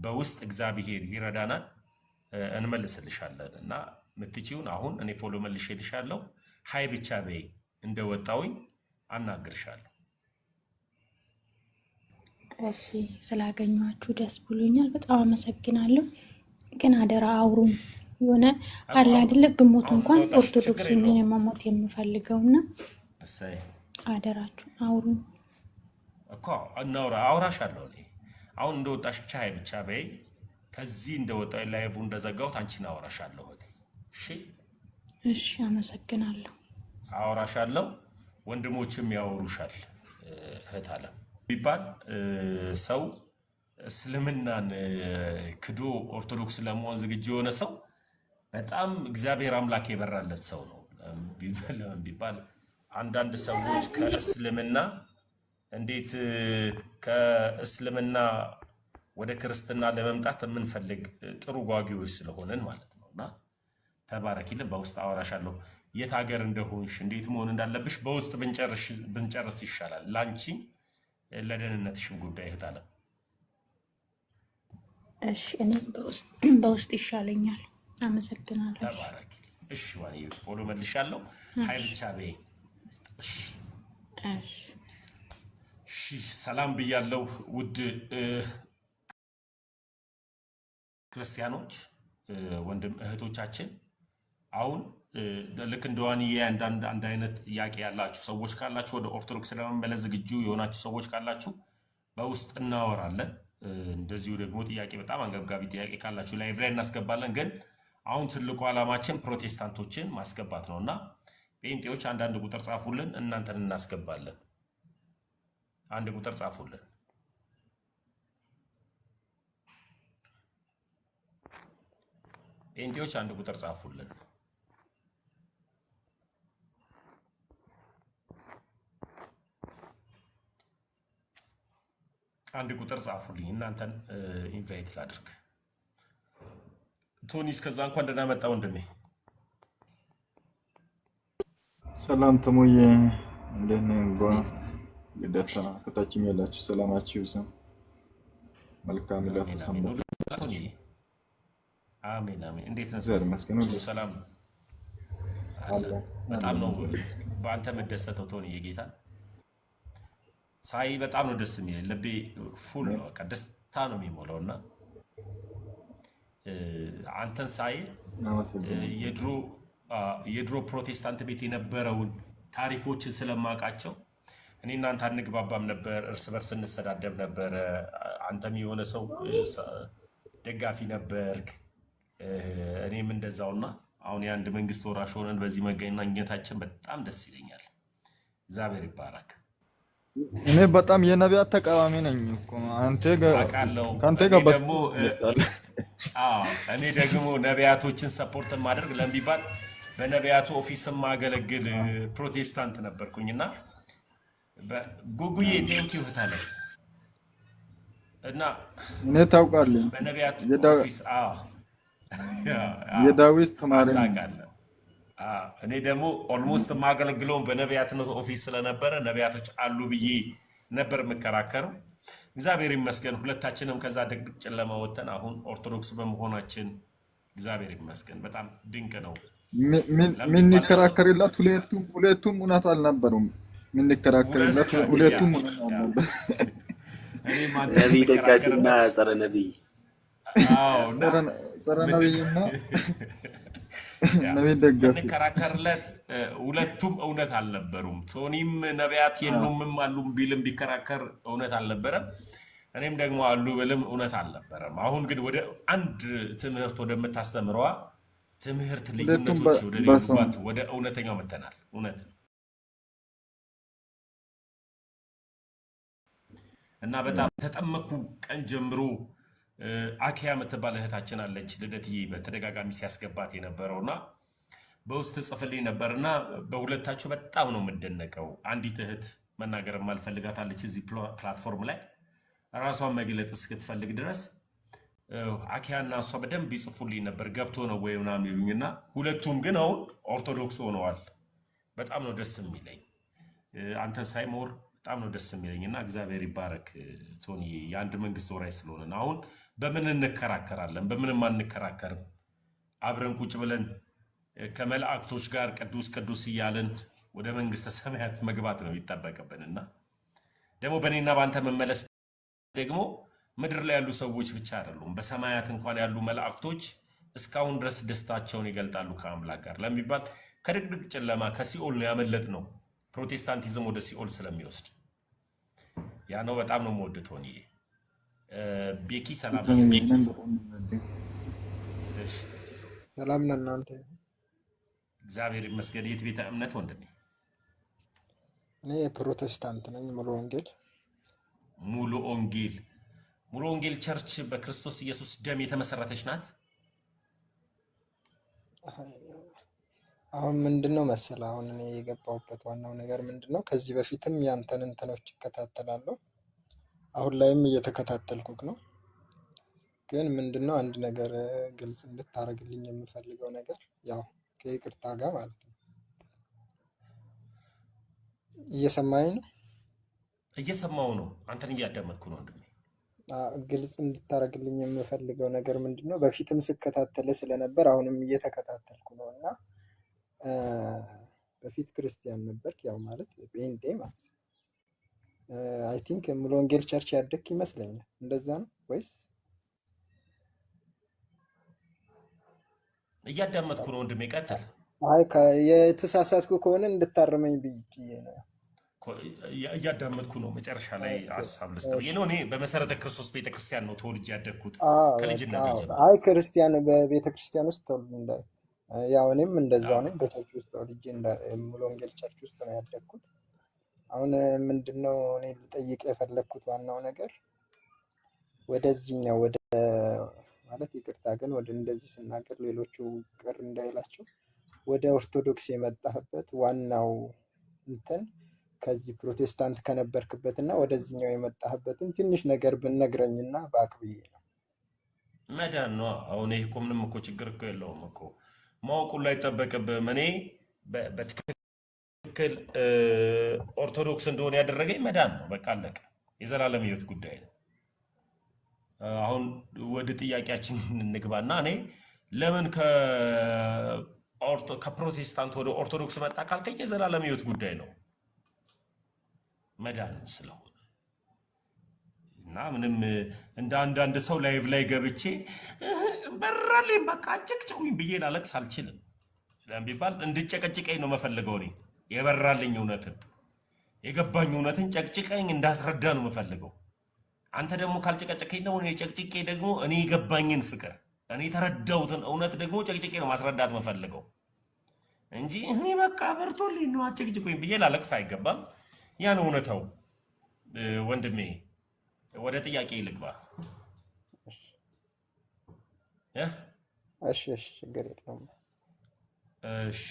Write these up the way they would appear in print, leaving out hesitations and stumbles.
በውስጥ እግዚአብሔር ይረዳናል እንመልስልሻለን እና ምትጪውን አሁን እኔ ፎሎ መልሼልሻለሁ ሃይ ብቻ በይ እንደወጣውኝ አናግርሻለሁ እሺ ስላገኛችሁ ደስ ብሎኛል በጣም አመሰግናለሁ ግን አደራ አውሩን የሆነ አለ አይደለ ብሞት እንኳን ኦርቶዶክስ ምን መሞት የምፈልገውና እሰይ አደራችሁ አውሩን እኮ እናውራ አውራሻለሁ እኔ አሁን እንደወጣሽ ብቻ ሃይ ብቻ በይ ከዚህ እንደወጣው ላይቭ እንደዘጋውት አንቺን አውራሻለሁ እሺ እሺ አመሰግናለሁ አውራሻለሁ ወንድሞችም ያወሩሻል እህት አለ ቢባል ሰው እስልምናን ክዶ ኦርቶዶክስ ለመሆን ዝግጁ የሆነ ሰው በጣም እግዚአብሔር አምላክ የበራለት ሰው ነው ቢባል አንዳንድ ሰዎች ከእስልምና እንዴት ከእስልምና ወደ ክርስትና ለመምጣት የምንፈልግ ጥሩ ጓጊዎች ስለሆነን ማለት ነውና ተባረኪልን በውስጥ አወራሻለሁ የት ሀገር እንደሆንሽ እንዴት መሆን እንዳለብሽ በውስጥ ብንጨርስ ይሻላል ላንቺ ለደህንነትሽም ጉዳይ ይታለ እሺ እኔ በውስጥ ይሻለኛል አመሰግናለሁ ተባረኪ እሺ ዋኔ ፎሎ መልሻለሁ ሃይ ብቻ በይ እሺ እሺ ሰላም ብያለሁ ውድ ክርስቲያኖች ወንድም እህቶቻችን አሁን ልክ እንደዋንዬ አንድ አይነት ጥያቄ ያላችሁ ሰዎች ካላችሁ ወደ ኦርቶዶክስ ለመመለስ ዝግጁ የሆናችሁ ሰዎች ካላችሁ በውስጥ እናወራለን እንደዚሁ ደግሞ ጥያቄ በጣም አንገብጋቢ ጥያቄ ካላችሁ ላይቭ ላይ እናስገባለን ግን አሁን ትልቁ ዓላማችን ፕሮቴስታንቶችን ማስገባት ነውና ጴንጤዎች አንድ ቁጥር ጻፉልን እናንተን እናስገባለን አንድ ቁጥር ጻፉልን ጴንጤዎች አንድ ቁጥር ጻፉልን አንድ ቁጥር ጻፉልኝ እናንተን ኢንቫይት ላድርግ ቶኒ እስከዛ እንኳን ደህና መጣ ወንድሜ ሰላም ተሞዬ እንደነ ጓ ግደታ ከታችም ያላችሁ ሰላማችሁ ይብዛ መልካም ለተሰማው ቶኒ አሜን አሜን እንዴት ነህ ዘር መስከኑ ሰላም አለ በጣም ነው በአንተ መደሰተው ቶኒ የጌታ ሳይ በጣም ነው ደስ የሚል ልቤ ፉል ነው በቃ ደስታ ነው የሚሞላውና አንተን ሳይ የድሮ ፕሮቴስታንት ቤት የነበረውን ታሪኮችን ስለማቃቸው እኔ እናንተ አንግባባም ነበር እርስ በርስ እንሰዳደብ ነበር አንተም የሆነ ሰው ደጋፊ ነበርክ እኔም እንደዛውና አሁን የአንድ መንግስት ወራሽ ሆነን በዚህ መገናኘታችን በጣም ደስ ይለኛል እግዚአብሔር ይባረክ እኔ በጣም የነቢያት ተቃዋሚ ነኝ እኮ ካንተ ጋር ደግሞ እኔ ደግሞ ነቢያቶችን ሰፖርት ማድረግ ለምቢባል በነቢያቱ ኦፊስ ማገለግል ፕሮቴስታንት ነበርኩኝና ጉጉዬ ቴንኪው ታለ እና እኔ ታውቃለህ በነቢያቱ ኦፊስ የዳዊት ተማሪ ነኝ እኔ ደግሞ ኦልሞስት ማገለግለው በነቢያትነት ኦፊስ ስለነበረ ነቢያቶች አሉ ብዬ ነበር መከራከሩ እግዚአብሔር ይመስገን ሁለታችንም ከዛ ድቅድቅ ጨለማ ወተን አሁን ኦርቶዶክስ በመሆናችን እግዚአብሔር ይመስገን በጣም ድንቅ ነው ምን ይከራከርላት ሁለቱም እውነት አልነበሩም ምን ይከራከርላት ሁለቱም እውነት አልነበሩ እኔ ማን ነብይ ደጋግና ጸረ ነብይ ጸረ ነብይና ነብይ ደጋግ ከራከርለት ሁለቱም እውነት አልነበሩም ቶኒም ነቢያት የሉምም አሉም ቢልም ቢከራከር እውነት አልነበረም እኔም ደግሞ አሉ ብልም እውነት አልነበረም አሁን ግን ወደ አንድ ትምህርት ወደምታስተምረዋ ትምህርት ልዩነቶች ወደ ሊባቱ ወደ እውነተኛው መተናል እውነት እና በጣም ተጠመኩ ቀን ጀምሮ አኪያ መተባለ እህታችን አለች ልደትዬ በተደጋጋሚ ሲያስገባት የነበረውና በውስጥ ጽፍልኝ ነበርና በሁለታችሁ በጣም ነው መደነቀው አንዲት እህት መናገር ማልፈልጋታለች እዚህ ፕላትፎርም ላይ ራሷን መግለጥ እስክትፈልግ ድረስ አኪያና እሷ በደንብ ይጽፉልኝ ነበር ገብቶ ነው ወይ ምናምን ይሉኝና ሁለቱም ግን አሁን ኦርቶዶክስ ሆነዋል በጣም ነው ደስ የሚለኝ አንተ ሳይሞር በጣም ነው ደስ የሚለኝና እግዚአብሔር ይባረክ ቶኒ የአንድ መንግስት ወራይ ስለሆነ አሁን በምን እንከራከራለን? በምንም አንከራከርም። አብረን ቁጭ ብለን ከመላእክቶች ጋር ቅዱስ ቅዱስ እያለን ወደ መንግስተ ሰማያት መግባት ነው ይጠበቅብንና ደግሞ በእኔና በአንተ መመለስ ደግሞ ምድር ላይ ያሉ ሰዎች ብቻ አይደሉም፣ በሰማያት እንኳን ያሉ መላእክቶች እስካሁን ድረስ ደስታቸውን ይገልጣሉ ከአምላክ ጋር ለሚባል ከድቅድቅ ጨለማ ከሲኦል ነው ያመለጥ ነው። ፕሮቴስታንቲዝም ወደ ሲኦል ስለሚወስድ ያ ነው። በጣም ነው የምወደው ቶኒ። ቤኪ ሰላም ሰላም ለእናንተ። እግዚአብሔር ይመስገን። የት ቤተ እምነት ወንድሜ? እኔ ፕሮቴስታንት ነኝ። ሙሉ ወንጌል ሙሉ ወንጌል ቸርች በክርስቶስ ኢየሱስ ደም የተመሰረተች ናት። አሁን ምንድነው መሰለህ፣ አሁን እኔ የገባሁበት ዋናው ነገር ምንድነው፣ ከዚህ በፊትም ያንተን እንትኖች ይከታተላለሁ፣ አሁን ላይም እየተከታተልኩክ ነው። ግን ምንድነው አንድ ነገር ግልጽ እንድታደርግልኝ የምፈልገው ነገር ያው ከይቅርታ ጋር ማለት ነው። እየሰማኝ ነው? እየሰማው ነው። አንተን እያዳመጥኩ ነው ወንድሜ። ግልጽ እንድታደርግልኝ የምፈልገው ነገር ምንድነው፣ በፊትም ስከታተል ስለነበር አሁንም እየተከታተልኩ ነው እና በፊት ክርስቲያን ነበርክ፣ ያው ማለት ጴንጤ ማለት አይ ቲንክ ሙሉ ወንጌል ቸርች ያደግክ ይመስለኛል። እንደዛ ነው ወይስ? እያዳመጥኩ ነው ወንድሜ፣ ቀጥል። አይ የተሳሳትኩ ከሆነ እንድታርመኝ ብዬ ነው። እያዳመጥኩ ነው። መጨረሻ ላይ ሀሳብ ልስጥ ብዬ ነው። እኔ በመሰረተ ክርስቶስ ቤተክርስቲያን ነው ተወልጄ ያደግኩት ከልጅነት ጀምሮ። አይ ክርስቲያን በቤተክርስቲያን ውስጥ ተወልጄ ያው እኔም እንደዛው ነኝ። በቸርች ውስጥ ተወልጄ ሙሉ ወንጌል ቸርች ውስጥ ነው ያደግኩት። አሁን ምንድነው እኔ ልጠይቅ የፈለግኩት ዋናው ነገር ወደዚህኛው ወደ ማለት ይቅርታ ግን ወደ እንደዚህ ስናገር ሌሎቹ ቅር እንዳይላቸው ወደ ኦርቶዶክስ የመጣህበት ዋናው እንትን ከዚህ ፕሮቴስታንት ከነበርክበትና ወደዚህኛው የመጣህበትን ትንሽ ነገር ብነግረኝና በአክብዬ ነው። መዳን ነው። አሁን ይሄ እኮ ምንም እኮ ችግር እኮ የለውም እኮ ማወቁ ላይ ጠበቅብህም። እኔ በትክክል ኦርቶዶክስ እንደሆነ ያደረገኝ መዳን ነው። በቃ አለቀ። የዘላለም ሕይወት ጉዳይ ነው። አሁን ወደ ጥያቄያችን እንግባና እኔ ለምን ከፕሮቴስታንት ወደ ኦርቶዶክስ መጣ ካልከኝ የዘላለም ሕይወት ጉዳይ ነው መዳን ስለሆነ እና ምንም እንደ አንዳንድ ሰው ላይቭ ላይ ገብቼ በራልኝ በቃ ጨቅጭቁኝ ብዬ ላለቅስ አልችልም። ለምን ቢባል እንድጨቀጭቀኝ ነው መፈልገው። እኔ የበራልኝ እውነትን የገባኝ እውነትን ጨቅጭቀኝ እንዳስረዳ ነው መፈልገው። አንተ ደግሞ ካልጨቀጨቀኝ ደግሞ እኔ ጨቅጭቄ ደግሞ እኔ የገባኝን ፍቅር እኔ የተረዳሁትን እውነት ደግሞ ጨቅጭቄ ነው ማስረዳት መፈልገው እንጂ እኔ በቃ በርቶልኝ ነው አጨቅጭቁኝ ብዬ ላለቅስ አይገባም። ያን እውነታው ወንድሜ። ወደ ጥያቄ ልግባ። እሺ ችግር የለውም። እሺ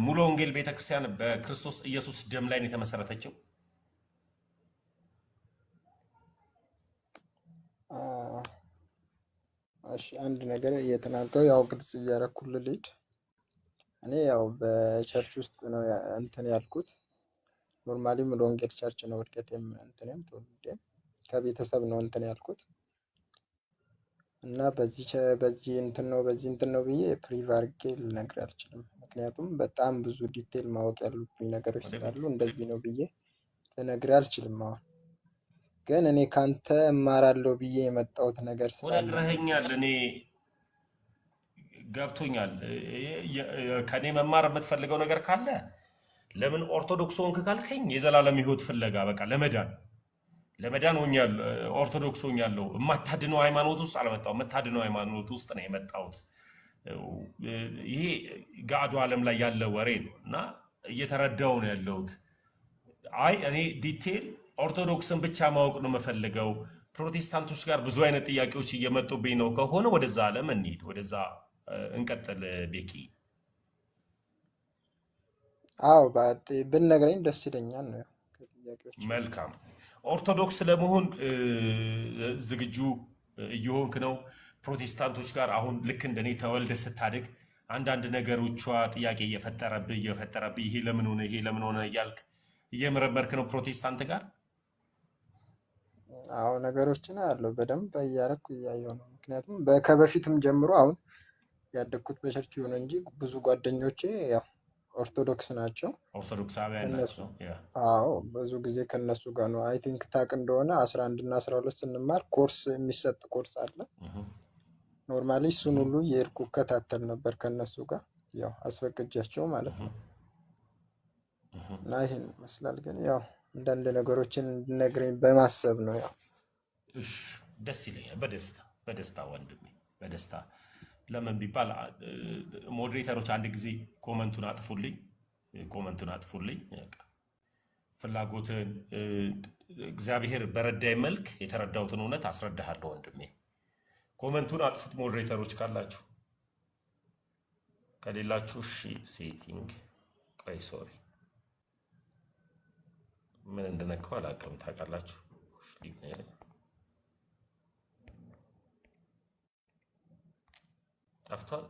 ሙሉ ወንጌል ቤተክርስቲያን በክርስቶስ ኢየሱስ ደም ላይ ነው የተመሰረተችው? እሺ አንድ ነገር እየተናገሩ ያው ግልጽ እያደረኩልህ ልሂድ። እኔ ያው በቸርች ውስጥ ነው እንትን ያልኩት። ኖርማሊ ሙሉ ወንጌል ቸርች ነው እድገቴም እንትኔም ትውልዴም ከቤተሰብ ነው እንትን ያልኩት እና በዚህ እንትን ነው ብዬ ፕሪቭ አድርጌ ልነግርህ አልችልም። ምክንያቱም በጣም ብዙ ዲቴል ማወቅ ያሉብኝ ነገሮች ስላሉ እንደዚህ ነው ብዬ ልነግርህ አልችልም። አሁን ግን እኔ ካንተ እማራለሁ ብዬ የመጣሁት ነገር ነግረኸኛል። እኔ ገብቶኛል። ከኔ መማር የምትፈልገው ነገር ካለ ለምን ኦርቶዶክስ ሆንክ ካልከኝ የዘላለም ሕይወት ፍለጋ በቃ ለመዳን ሆኛለሁ። ኦርቶዶክስ ሆኛለሁ። የማታድነው ሃይማኖት ውስጥ አልመጣሁም። የምታድነው ሃይማኖት ውስጥ ነው የመጣሁት። ይሄ ጋዶ ዓለም ላይ ያለ ወሬ ነው እና እየተረዳው ነው ያለሁት። አይ እኔ ዲቴል ኦርቶዶክስን ብቻ ማወቅ ነው የምፈልገው። ፕሮቴስታንቶች ጋር ብዙ አይነት ጥያቄዎች እየመጡብኝ ነው ከሆነ ወደዛ ዓለም እንሂድ፣ ወደዛ እንቀጥል። ቤኪ አዎ ብንነግረኝ ደስ ይለኛል ነው። መልካም። ኦርቶዶክስ ለመሆን ዝግጁ እየሆንክ ነው? ፕሮቴስታንቶች ጋር አሁን ልክ እንደኔ ተወልደ ስታድግ አንዳንድ ነገሮቿ ጥያቄ እየፈጠረብህ ይሄ ለምን ሆነ እያልክ እየመረመርክ ነው ፕሮቴስታንት ጋር? አዎ ነገሮችን አያለው በደንብ እያረኩ እያየሁ ነው። ምክንያቱም ከበፊትም ጀምሮ አሁን ያደግኩት በቸርች ይሁን እንጂ ብዙ ጓደኞቼ ያው ኦርቶዶክስ ናቸው። ኦርቶዶክሳውያን ከነሱ ናቸው። አዎ ብዙ ጊዜ ከነሱ ጋር ነው። አይ ቲንክ ታቅ እንደሆነ 11 እና 12 ስንማር ኮርስ የሚሰጥ ኮርስ አለ። ኖርማሊ እሱን ሁሉ የሄድኩ እከታተል ነበር ከነሱ ጋር ያው አስፈቅጃቸው ማለት ነው። እና ይሄን ይመስላል። ግን ያው አንዳንድ ነገሮችን እንድነግረኝ በማሰብ ነው። ያው እሺ ደስ ይለኛል። በደስታ ወንድሜ በደስታ ለምን ቢባል ሞዴሬተሮች አንድ ጊዜ ኮመንቱን አጥፉልኝ። ፍላጎትን እግዚአብሔር በረዳይ መልክ የተረዳሁትን እውነት አስረዳሃለሁ ወንድሜ። ኮመንቱን አጥፉት ሞዴሬተሮች ካላችሁ፣ ከሌላችሁ እሺ። ሴቲንግ ቆይ ሶሪ ምን እንደነካው አላውቅም። ታውቃላችሁ ጠፍቷል።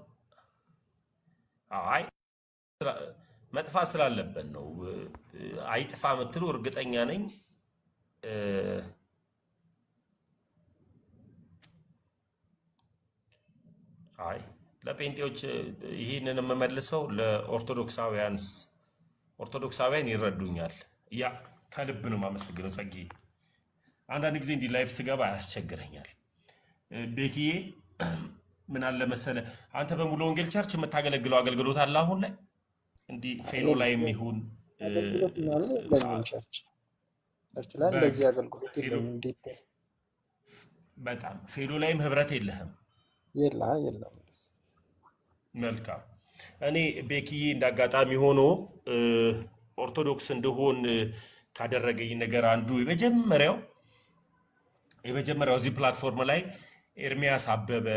አይ መጥፋት ስላለበት ነው። አይጥፋ የምትሉ እርግጠኛ ነኝ። አይ ለጴንጤዎች ይህንን የምመልሰው ለኦርቶዶክሳውያን ይረዱኛል። ያ ከልብ ነው የማመሰግነው። ጸጌ አንዳንድ ጊዜ እንዲህ ላይፍ ስገባ ያስቸግረኛል። ቤኪዬ ምን አለ መሰለ አንተ በሙሉ ወንጌል ቸርች የምታገለግለው አገልግሎት አለ አሁን ላይ እንዲህ ፌሎ ላይ የሚሆን ቸርች ላይ እንደዚህ አገልግሎት የለም። እንዴት በጣም ፌሎ ላይም ህብረት የለህም? የለም። መልካም። እኔ ቤኪዬ እንዳጋጣሚ ሆኖ ኦርቶዶክስ እንደሆን ካደረገኝ ነገር አንዱ የመጀመሪያው እዚህ ፕላትፎርም ላይ ኤርሚያስ አበበ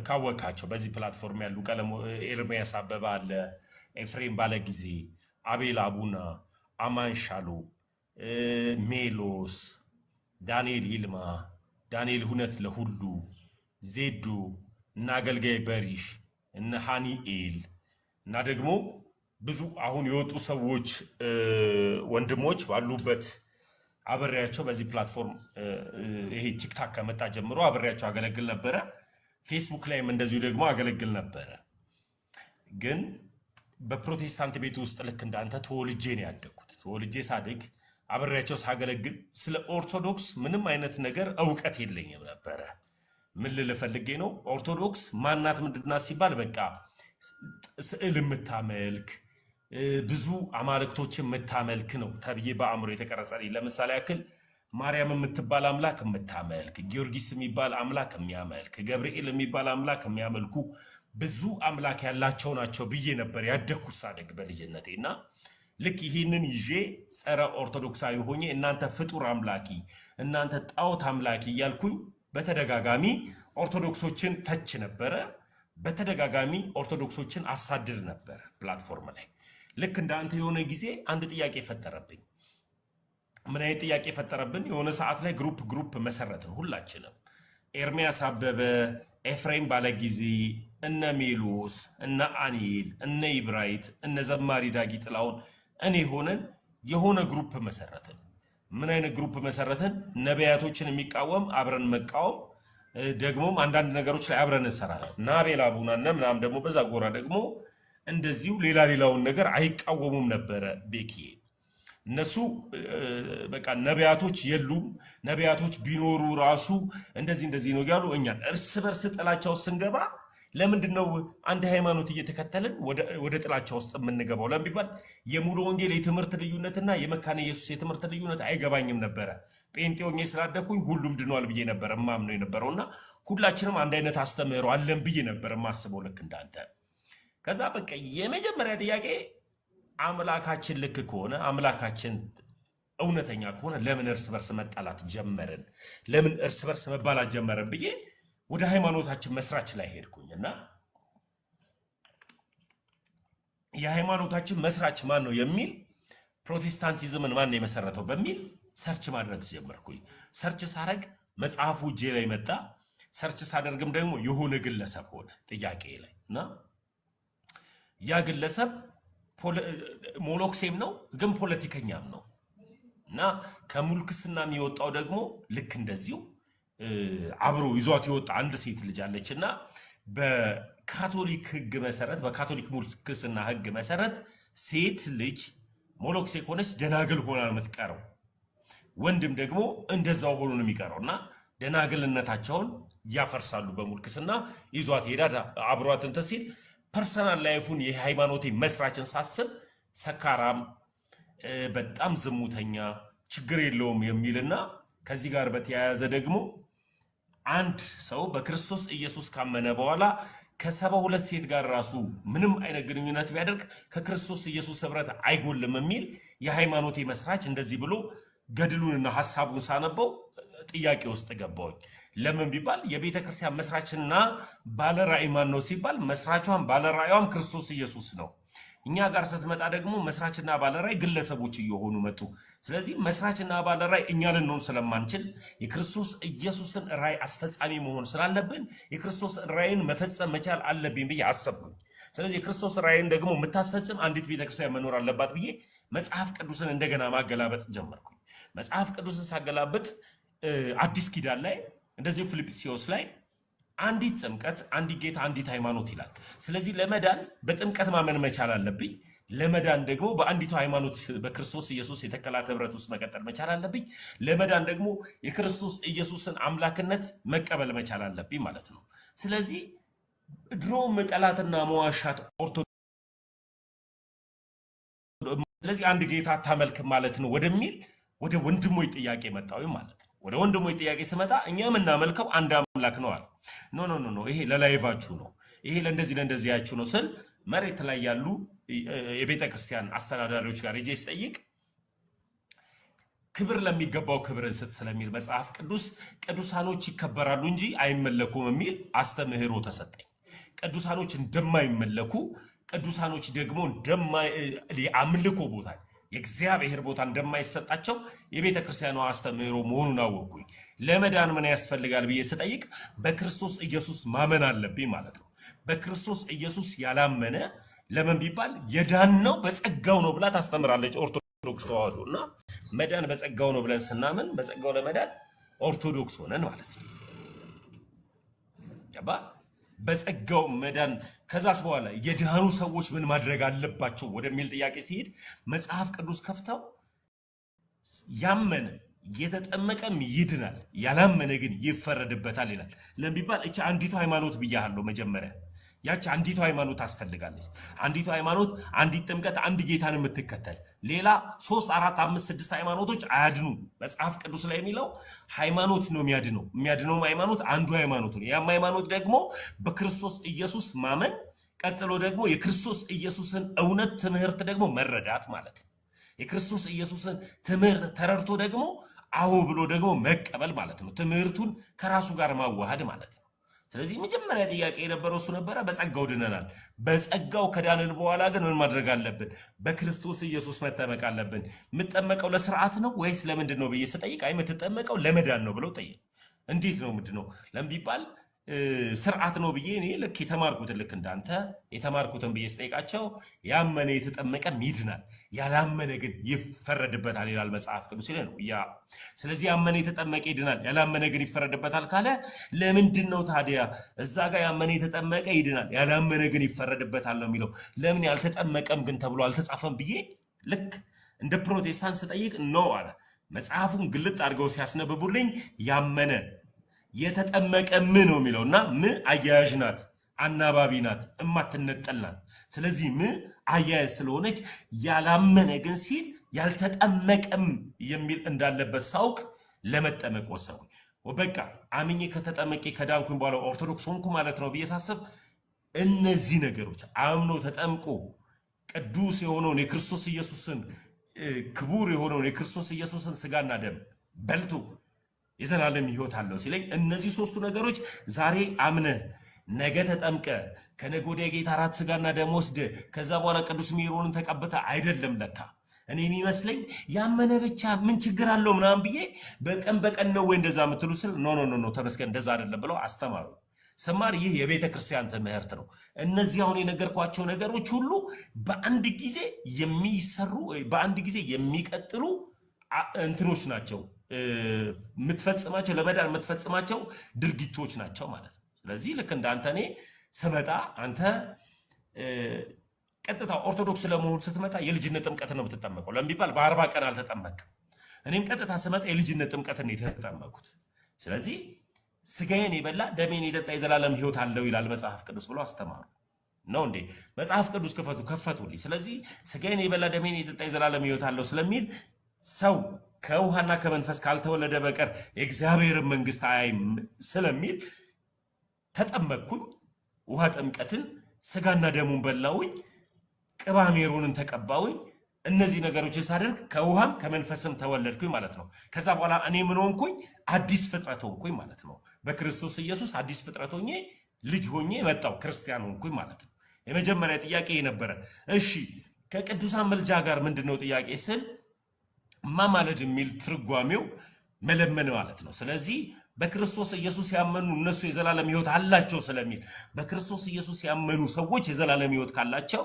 ካወካቸው በዚህ ፕላትፎርም ያሉ ቀለም ኤርሚያስ አበበ አለ፣ ኤፍሬም ባለጊዜ፣ አቤል አቡና፣ አማን ሻሎ፣ ሜሎስ፣ ዳንኤል ይልማ፣ ዳንኤል ሁነት ለሁሉ፣ ዜዱ እና አገልጋይ በሪሽ እነ ሃኒኤል እና ደግሞ ብዙ አሁን የወጡ ሰዎች ወንድሞች ባሉበት አብሬያቸው በዚህ ፕላትፎርም ይሄ ቲክታክ ከመጣ ጀምሮ አብሬያቸው አገለግል ነበረ። ፌስቡክ ላይም እንደዚሁ ደግሞ አገለግል ነበረ። ግን በፕሮቴስታንት ቤት ውስጥ ልክ እንዳንተ ተወልጄ ነው ያደግኩት። ተወልጄ ሳድግ አብሬያቸው ሳገለግል ስለ ኦርቶዶክስ ምንም አይነት ነገር እውቀት የለኝም ነበረ። ምን ልል ፈልጌ ነው፣ ኦርቶዶክስ ማናት ምንድናት ሲባል በቃ ስዕል የምታመልክ ብዙ አማልክቶችን የምታመልክ ነው ተብዬ በአእምሮ የተቀረጸልኝ። ለምሳሌ ያክል ማርያም የምትባል አምላክ የምታመልክ፣ ጊዮርጊስ የሚባል አምላክ የሚያመልክ፣ ገብርኤል የሚባል አምላክ የሚያመልኩ ብዙ አምላክ ያላቸው ናቸው ብዬ ነበር ያደግኩት ሳደግ በልጅነቴ። እና ልክ ይህንን ይዤ ጸረ ኦርቶዶክሳዊ ሆኜ እናንተ ፍጡር አምላኪ፣ እናንተ ጣዖት አምላኪ እያልኩኝ በተደጋጋሚ ኦርቶዶክሶችን ተች ነበረ። በተደጋጋሚ ኦርቶዶክሶችን አሳድር ነበረ ፕላትፎርም ላይ። ልክ እንዳንተ የሆነ ጊዜ አንድ ጥያቄ ፈጠረብኝ። ምን አይነት ጥያቄ ፈጠረብን? የሆነ ሰዓት ላይ ግሩፕ መሰረትን ሁላችንም፣ ኤርሚያስ አበበ፣ ኤፍሬም ባለጊዜ፣ እነ ሜሎስ፣ እነ አኒል፣ እነ ይብራይት፣ እነ ዘማሪ ዳጊ ጥላውን እኔ ሆነን የሆነ ግሩፕ መሰረትን። ምን አይነት ግሩፕ መሰረትን? ነቢያቶችን የሚቃወም አብረን መቃወም፣ ደግሞም አንዳንድ ነገሮች ላይ አብረን እንሰራለን እና አቤል አቡና ምናምን ደግሞ በዛ ጎራ ደግሞ እንደዚሁ ሌላውን ነገር አይቃወሙም ነበረ ቤኪዬ። እነሱ በቃ ነቢያቶች የሉም፣ ነቢያቶች ቢኖሩ ራሱ እንደዚህ ነው ያሉ። እኛን እርስ በርስ ጥላቻ ውስጥ ስንገባ ለምንድን ነው አንድ ሃይማኖት እየተከተልን ወደ ጥላቻ ውስጥ የምንገባው? ለምን ቢባል የሙሉ ወንጌል የትምህርት ልዩነትና የመካነ ኢየሱስ የትምህርት ልዩነት አይገባኝም ነበረ። ጴንጤ ሆኜ ስላደኩኝ ሁሉም ድኗል ብዬ ነበር እማምነው የነበረው እና ሁላችንም አንድ አይነት አስተምህሮ አለን ብዬ ነበር የማስበው ልክ እንዳንተ። ከዛ በቃ የመጀመሪያ ጥያቄ አምላካችን ልክ ከሆነ አምላካችን እውነተኛ ከሆነ ለምን እርስ በርስ መጣላት ጀመርን? ለምን እርስ በርስ መባላት ጀመረን ብዬ ወደ ሃይማኖታችን መስራች ላይ ሄድኩኝ እና የሃይማኖታችን መስራች ማን ነው የሚል ፕሮቴስታንቲዝምን ማን ነው የመሰረተው በሚል ሰርች ማድረግ ጀመርኩኝ። ሰርች ሳረግ መጽሐፉ እጄ ላይ መጣ። ሰርች ሳደርግም ደግሞ የሆነ ግለሰብ ሆነ ጥያቄ ላይ እና ያ ግለሰብ ሞሎክሴም ነው ግን ፖለቲከኛም ነው እና ከሙልክስና የሚወጣው ደግሞ ልክ እንደዚሁ አብሮ ይዟት የወጣ አንድ ሴት ልጅ አለችና በካቶሊክ ሕግ መሰረት በካቶሊክ ሙልክስና ሕግ መሰረት ሴት ልጅ ሞሎክሴ ከሆነች ደናግል ሆና ነው የምትቀረው። ወንድም ደግሞ እንደዛው ሆኖ ነው የሚቀረውና ደናግልነታቸውን ያፈርሳሉ በሙልክስና ይዟት ሄዳ አብሯት እንትን ሲል ፐርሰናል ላይፉን የሃይማኖቴ መስራችን ሳስብ ሰካራም በጣም ዝሙተኛ ችግር የለውም የሚልና ከዚህ ጋር በተያያዘ ደግሞ አንድ ሰው በክርስቶስ ኢየሱስ ካመነ በኋላ ከ72 ሴት ጋር ራሱ ምንም አይነት ግንኙነት ቢያደርግ ከክርስቶስ ኢየሱስ ህብረት አይጎልም የሚል የሃይማኖቴ መስራች እንደዚህ ብሎ ገድሉንና ሐሳቡን ሳነበው ጥያቄ ውስጥ ገባሁኝ። ለምን ቢባል የቤተ ክርስቲያን መስራችና ባለራዕይ ማን ነው ሲባል መስራቿን ባለራዕዩም ክርስቶስ ኢየሱስ ነው። እኛ ጋር ስትመጣ ደግሞ መስራችና ባለራዕይ ግለሰቦች እየሆኑ መጡ። ስለዚህ መስራችና ባለራዕይ እኛ ልንሆን ስለማንችል የክርስቶስ ኢየሱስን ራዕይ አስፈጻሚ መሆን ስላለብን የክርስቶስ ራዕይን መፈጸም መቻል አለብኝ ብዬ አሰብኩኝ። ስለዚህ የክርስቶስ ራዕይን ደግሞ የምታስፈጽም አንዲት ቤተክርስቲያን መኖር አለባት ብዬ መጽሐፍ ቅዱስን እንደገና ማገላበጥ ጀመርኩኝ። መጽሐፍ ቅዱስን ሳገላበጥ አዲስ ኪዳን ላይ እንደዚሁ ፊልጵስዩስ ላይ አንዲት ጥምቀት፣ አንዲት ጌታ፣ አንዲት ሃይማኖት ይላል። ስለዚህ ለመዳን በጥምቀት ማመን መቻል አለብኝ። ለመዳን ደግሞ በአንዲቱ ሃይማኖት በክርስቶስ ኢየሱስ የተከላት ህብረት ውስጥ መቀጠል መቻል አለብኝ። ለመዳን ደግሞ የክርስቶስ ኢየሱስን አምላክነት መቀበል መቻል አለብኝ ማለት ነው። ስለዚህ ድሮ መጠላትና መዋሻት ስለዚህ አንድ ጌታ ታመልክ ማለት ነው ወደሚል ወደ ወንድሞች ጥያቄ መጣሁ ማለት ነው። ወደ ወንድሞች ጥያቄ ስመጣ እኛ የምናመልከው አንድ አምላክ ነው አለ። ኖ ይሄ ለላይቫችሁ ነው፣ ይሄ ለእንደዚህ ያችሁ ነው ስል መሬት ላይ ያሉ የቤተ ክርስቲያን አስተዳዳሪዎች ጋር ሄጄ ስጠይቅ ክብር ለሚገባው ክብርን ስጥ ስለሚል መጽሐፍ ቅዱስ ቅዱሳኖች ይከበራሉ እንጂ አይመለኩም የሚል አስተምህሮ ተሰጠኝ። ቅዱሳኖች እንደማይመለኩ ቅዱሳኖች ደግሞ የአምልኮ ቦታ የእግዚአብሔር ቦታ እንደማይሰጣቸው የቤተ ክርስቲያኗ አስተምህሮ መሆኑን አወቅኩኝ። ለመዳን ምን ያስፈልጋል ብዬ ስጠይቅ በክርስቶስ ኢየሱስ ማመን አለብኝ ማለት ነው። በክርስቶስ ኢየሱስ ያላመነ ለምን ቢባል የዳነው በጸጋው ነው ብላ ታስተምራለች ኦርቶዶክስ ተዋህዶ። እና መዳን በጸጋው ነው ብለን ስናምን በጸጋው ለመዳን ኦርቶዶክስ ሆነን ማለት ነው። ያባ በጸጋው መዳን ከዛስ በኋላ የዳኑ ሰዎች ምን ማድረግ አለባቸው ወደሚል ጥያቄ ሲሄድ መጽሐፍ ቅዱስ ከፍተው ያመነ የተጠመቀም ይድናል፣ ያላመነ ግን ይፈረድበታል ይላል። ለምን ቢባል እቺ አንዲቱ ሃይማኖት ብያለሁ መጀመሪያ። ያቺ አንዲቱ ሃይማኖት ታስፈልጋለች። አንዲቱ ሃይማኖት፣ አንዲት ጥምቀት፣ አንድ ጌታን የምትከተል ሌላ 3 4 5 6 ሃይማኖቶች አያድኑ። መጽሐፍ ቅዱስ ላይ የሚለው ሃይማኖት ነው የሚያድነው። የሚያድነው ሃይማኖት አንዱ ሃይማኖት ነው። ያም ሃይማኖት ደግሞ በክርስቶስ ኢየሱስ ማመን፣ ቀጥሎ ደግሞ የክርስቶስ ኢየሱስን እውነት ትምህርት ደግሞ መረዳት ማለት ነው። የክርስቶስ ኢየሱስን ትምህርት ተረድቶ ደግሞ አዎ ብሎ ደግሞ መቀበል ማለት ነው። ትምህርቱን ከራሱ ጋር ማዋሃድ ማለት ነው። ስለዚህ መጀመሪያ ጥያቄ የነበረው እሱ ነበረ። በጸጋው ድነናል። በጸጋው ከዳንን በኋላ ግን ምን ማድረግ አለብን? በክርስቶስ ኢየሱስ መጠመቅ አለብን። የምጠመቀው ለስርዓት ነው ወይስ ለምንድን ነው ብዬ ስጠይቅ አይ የምትጠመቀው ለመዳን ነው ብለው ጠየቁ። እንዴት ነው ምንድን ነው ለምን ቢባል ስርዓት ነው ብዬ እኔ ልክ የተማርኩትን ልክ እንዳንተ የተማርኩትን ብዬ ስጠይቃቸው ያመነ የተጠመቀም ይድናል፣ ያላመነ ግን ይፈረድበታል ይላል መጽሐፍ ቅዱስ ይላል ነው ያ። ስለዚህ ያመነ የተጠመቀ ይድናል፣ ያላመነ ግን ይፈረድበታል ካለ ለምንድን ነው ታዲያ እዛ ጋር ያመነ የተጠመቀ ይድናል ያላመነ ግን ይፈረድበታል ነው የሚለው? ለምን ያልተጠመቀም ግን ተብሎ አልተጻፈም ብዬ ልክ እንደ ፕሮቴስታንት ስጠይቅ ነው አለ። መጽሐፉን ግልጥ አድርገው ሲያስነብቡልኝ ያመነ የተጠመቀ ምን ነው የሚለውና ምን አያያዥ ናት፣ አናባቢ ናት፣ እማትነጠል ናት። ስለዚህ ምን አያያዥ ስለሆነች ያላመነ ግን ሲል ያልተጠመቀም የሚል እንዳለበት ሳውቅ ለመጠመቅ ወሰንኩኝ። በቃ አምኜ ከተጠመቄ ከዳንኩኝ በኋላ ኦርቶዶክስ ሆንኩ ማለት ነው ብዬ ሳስብ እነዚህ ነገሮች አምኖ ተጠምቆ ቅዱስ የሆነውን የክርስቶስ ኢየሱስን ክቡር የሆነውን የክርስቶስ ኢየሱስን ስጋና ደም በልቶ የዘላለም ሕይወት አለው ሲለኝ እነዚህ ሶስቱ ነገሮች ዛሬ አምነ ነገ ተጠምቀ ከነገ ወዲያ ጌታ እራት ስጋና ደም ወስደ ከዛ በኋላ ቅዱስ ሜሮንን ተቀብተ አይደለም። ለካ እኔ የሚመስለኝ ያመነ ብቻ ምን ችግር አለው ምናምን ብዬ በቀን ነው ወይ እንደዛ የምትሉ ስል ኖ ተመስገን እንደዛ አይደለም ብለው አስተማሩ። ስማር ይህ የቤተ ክርስቲያን ትምህርት ነው። እነዚህ አሁን የነገርኳቸው ነገሮች ሁሉ በአንድ ጊዜ የሚሰሩ በአንድ ጊዜ የሚቀጥሉ እንትኖች ናቸው የምትፈጽማቸው ለመዳን የምትፈጽማቸው ድርጊቶች ናቸው ማለት ነው። ስለዚህ ልክ እንዳንተ እኔ ስመጣ አንተ ቀጥታ ኦርቶዶክስ ለመሆን ስትመጣ የልጅነት ጥምቀት ነው የምትጠመቀው ለሚባል በ40 ቀን አልተጠመቅም። እኔም ቀጥታ ስመጣ የልጅነት ጥምቀት ነው የተጠመቁት። ስለዚህ ስጋዬን የበላ ደሜን የጠጣ የዘላለም ሕይወት አለው ይላል መጽሐፍ ቅዱስ ብሎ አስተማሩ። ነው እንዴ? መጽሐፍ ቅዱስ ከፈቱልኝ። ስለዚህ ስጋዬን የበላ ደሜን የጠጣ የዘላለም ሕይወት አለው ስለሚል ሰው ከውሃና ከመንፈስ ካልተወለደ በቀር የእግዚአብሔርን መንግስት አያይም ስለሚል ተጠመቅኩኝ። ውሃ ጥምቀትን ስጋና ደሙን በላውኝ፣ ቅባ ሜሮንን ተቀባውኝ። እነዚህ ነገሮችን ሳደርግ ከውሃም ከመንፈስም ተወለድኩኝ ማለት ነው። ከዛ በኋላ እኔ ምን ሆንኩኝ? አዲስ ፍጥረት ሆንኩኝ ማለት ነው። በክርስቶስ ኢየሱስ አዲስ ፍጥረት ሆኜ ልጅ ሆኜ መጣው ክርስቲያን ሆንኩኝ ማለት ነው። የመጀመሪያ ጥያቄ የነበረ እሺ ከቅዱሳን መልጃ ጋር ምንድነው ጥያቄ ስል ማማለድ የሚል ትርጓሜው መለመን ማለት ነው። ስለዚህ በክርስቶስ ኢየሱስ ያመኑ እነሱ የዘላለም ሕይወት አላቸው ስለሚል በክርስቶስ ኢየሱስ ያመኑ ሰዎች የዘላለም ሕይወት ካላቸው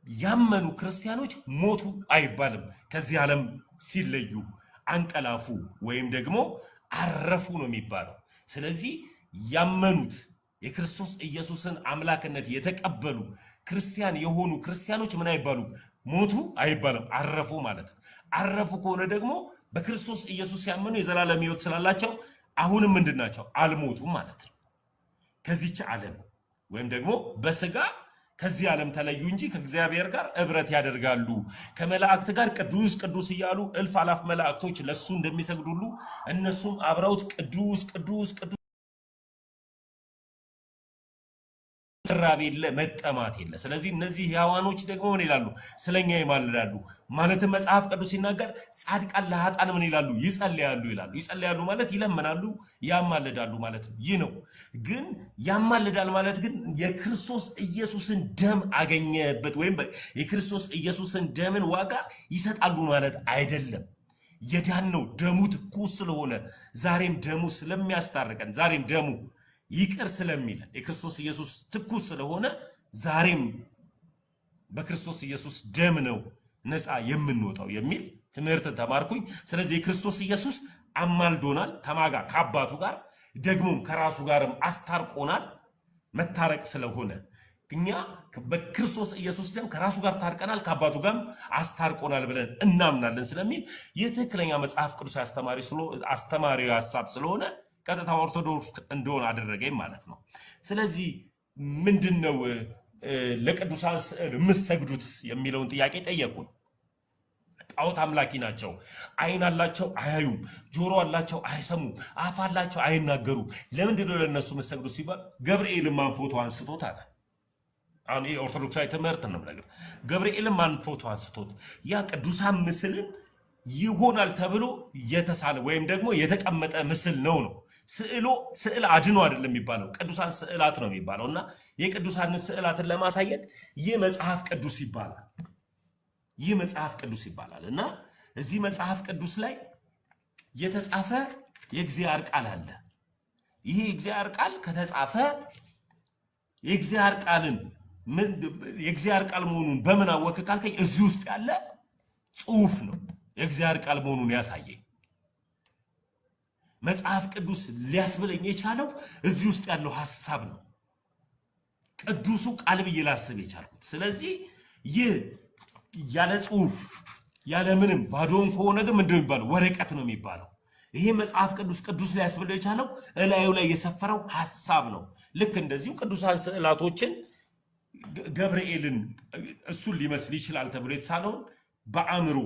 ያመኑ ክርስቲያኖች ሞቱ አይባልም። ከዚህ ዓለም ሲለዩ አንቀላፉ ወይም ደግሞ አረፉ ነው የሚባለው። ስለዚህ ያመኑት የክርስቶስ ኢየሱስን አምላክነት የተቀበሉ ክርስቲያን የሆኑ ክርስቲያኖች ምን አይባሉ? ሞቱ አይባልም፣ አረፉ ማለት ነው። አረፉ ከሆነ ደግሞ በክርስቶስ ኢየሱስ ያመኑ የዘላለም ሕይወት ስላላቸው አሁንም ምንድናቸው? አልሞቱም ማለት ነው። ከዚች ዓለም ወይም ደግሞ በስጋ ከዚህ ዓለም ተለዩ እንጂ ከእግዚአብሔር ጋር እብረት ያደርጋሉ። ከመላእክት ጋር ቅዱስ ቅዱስ እያሉ እልፍ አላፍ መላእክቶች ለሱ እንደሚሰግዱሉ እነሱም አብረውት ቅዱስ ቅዱስ ቅዱስ ራብ የለ መጠማት የለ። ስለዚህ እነዚህ ሕያዋኖች ደግሞ ምን ይላሉ? ስለኛ ይማልዳሉ። ማለትም መጽሐፍ ቅዱስ ሲናገር ጻድቃን ለኃጥአን ምን ይላሉ? ይጸልያሉ ይላሉ። ይጸልያሉ ማለት ይለምናሉ፣ ያማልዳሉ ማለት ነው። ይህ ነው። ግን ያማልዳል ማለት ግን የክርስቶስ ኢየሱስን ደም አገኘበት ወይም የክርስቶስ ኢየሱስን ደምን ዋጋ ይሰጣሉ ማለት አይደለም። የዳን ነው ደሙ ትኩስ ስለሆነ ዛሬም ደሙ ስለሚያስታርቀን ዛሬም ደሙ ይቅር ስለሚለን የክርስቶስ ኢየሱስ ትኩስ ስለሆነ ዛሬም በክርስቶስ ኢየሱስ ደም ነው ነፃ የምንወጣው የሚል ትምህርት ተማርኩኝ። ስለዚህ የክርስቶስ ኢየሱስ አማልዶናል ከማጋ ከአባቱ ጋር ደግሞም ከራሱ ጋርም አስታርቆናል። መታረቅ ስለሆነ እኛ በክርስቶስ ኢየሱስ ደም ከራሱ ጋር ታርቀናል፣ ከአባቱ ጋርም አስታርቆናል ብለን እናምናለን ስለሚል የትክክለኛ መጽሐፍ ቅዱስ አስተማሪ ሐሳብ ስለሆነ ቀጥታ ኦርቶዶክስ እንደሆነ አደረገኝ ማለት ነው። ስለዚህ ምንድነው ለቅዱሳን ስዕል የምትሰግዱት የሚለውን ጥያቄ ጠየቁኝ። ጣዖት አምላኪ ናቸው፣ ዓይን አላቸው አያዩም፣ ጆሮ አላቸው አይሰሙም፣ አፍ አላቸው አይናገሩም። ለምንድነው ለነሱ የምትሰግዱት ሲባል ገብርኤልን ማን ፎቶ አንስቶት አለ። አሁን ይሄ ኦርቶዶክሳዊ ትምህርት ነው ነገር። ገብርኤልን ማን ፎቶ አንስቶት ያ ቅዱሳን ምስልን ይሆናል ተብሎ የተሳለ ወይም ደግሞ የተቀመጠ ምስል ነው። ስዕል አድኖ አይደለም የሚባለው፣ ቅዱሳን ስዕላት ነው የሚባለው። እና የቅዱሳን ስዕላትን ለማሳየት ይህ መጽሐፍ ቅዱስ ይባላል። ይህ መጽሐፍ ቅዱስ ይባላል። እና እዚህ መጽሐፍ ቅዱስ ላይ የተጻፈ የእግዚአብሔር ቃል አለ። ይህ የእግዚአብሔር ቃል ከተጻፈ የእግዚአብሔር ቃል መሆኑን በምን አወቅ ካልከኝ እዚህ ውስጥ ያለ ጽሑፍ ነው የእግዚአብሔር ቃል መሆኑን ያሳየኝ። መጽሐፍ ቅዱስ ሊያስብለኝ የቻለው እዚህ ውስጥ ያለው ሐሳብ ነው። ቅዱሱ ቃል ብዬ ላስብ የቻልኩት። ስለዚህ ይህ ያለ ጽሑፍ ያለ ምንም ባዶን ከሆነ ግን ምንድነው የሚባለው? ወረቀት ነው የሚባለው። ይሄ መጽሐፍ ቅዱስ ሊያስብለው የቻለው እላዩ ላይ የሰፈረው ሐሳብ ነው። ልክ እንደዚሁ ቅዱሳን ስዕላቶችን ገብርኤልን እሱን ሊመስል ይችላል ተብሎ የተሳለውን በአእምሮ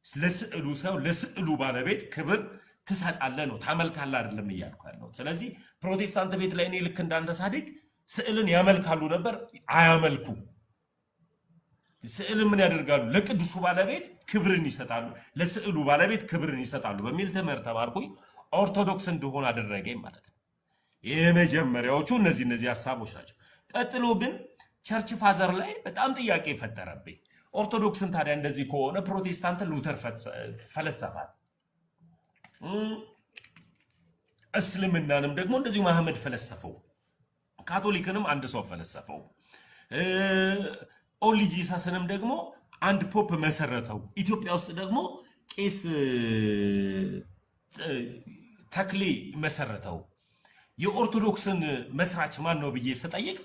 ለስዕሉ ሳይሆን ለስዕሉ ባለቤት ክብር ትሰጣለህ ነው፣ ታመልካለህ አይደለም እያልኩ ያለው። ስለዚህ ፕሮቴስታንት ቤት ላይ እኔ ልክ እንዳንተ ሳዲቅ ስዕልን ያመልካሉ ነበር፣ አያመልኩ። ስዕልን ምን ያደርጋሉ? ለቅዱሱ ባለቤት ክብርን ይሰጣሉ፣ ለስዕሉ ባለቤት ክብርን ይሰጣሉ በሚል ትምህርት ተማርኩኝ። ኦርቶዶክስ እንደሆነ አደረገኝ ማለት ነው። የመጀመሪያዎቹ እነዚህ ሀሳቦች ናቸው። ቀጥሎ ግን ቸርች ፋዘር ላይ በጣም ጥያቄ ፈጠረብኝ። ኦርቶዶክስን ታዲያ እንደዚህ ከሆነ ፕሮቴስታንትን ሉተር ፈለሰፋል፣ እስልምናንም ደግሞ እንደዚሁ መሐመድ ፈለሰፈው፣ ካቶሊክንም አንድ ሰው ፈለሰፈው፣ ኦንሊ ጂሰስንም ደግሞ አንድ ፖፕ መሰረተው፣ ኢትዮጵያ ውስጥ ደግሞ ቄስ ተክሌ መሰረተው የኦርቶዶክስን መስራች ማን ነው ብዬ ስጠይቅ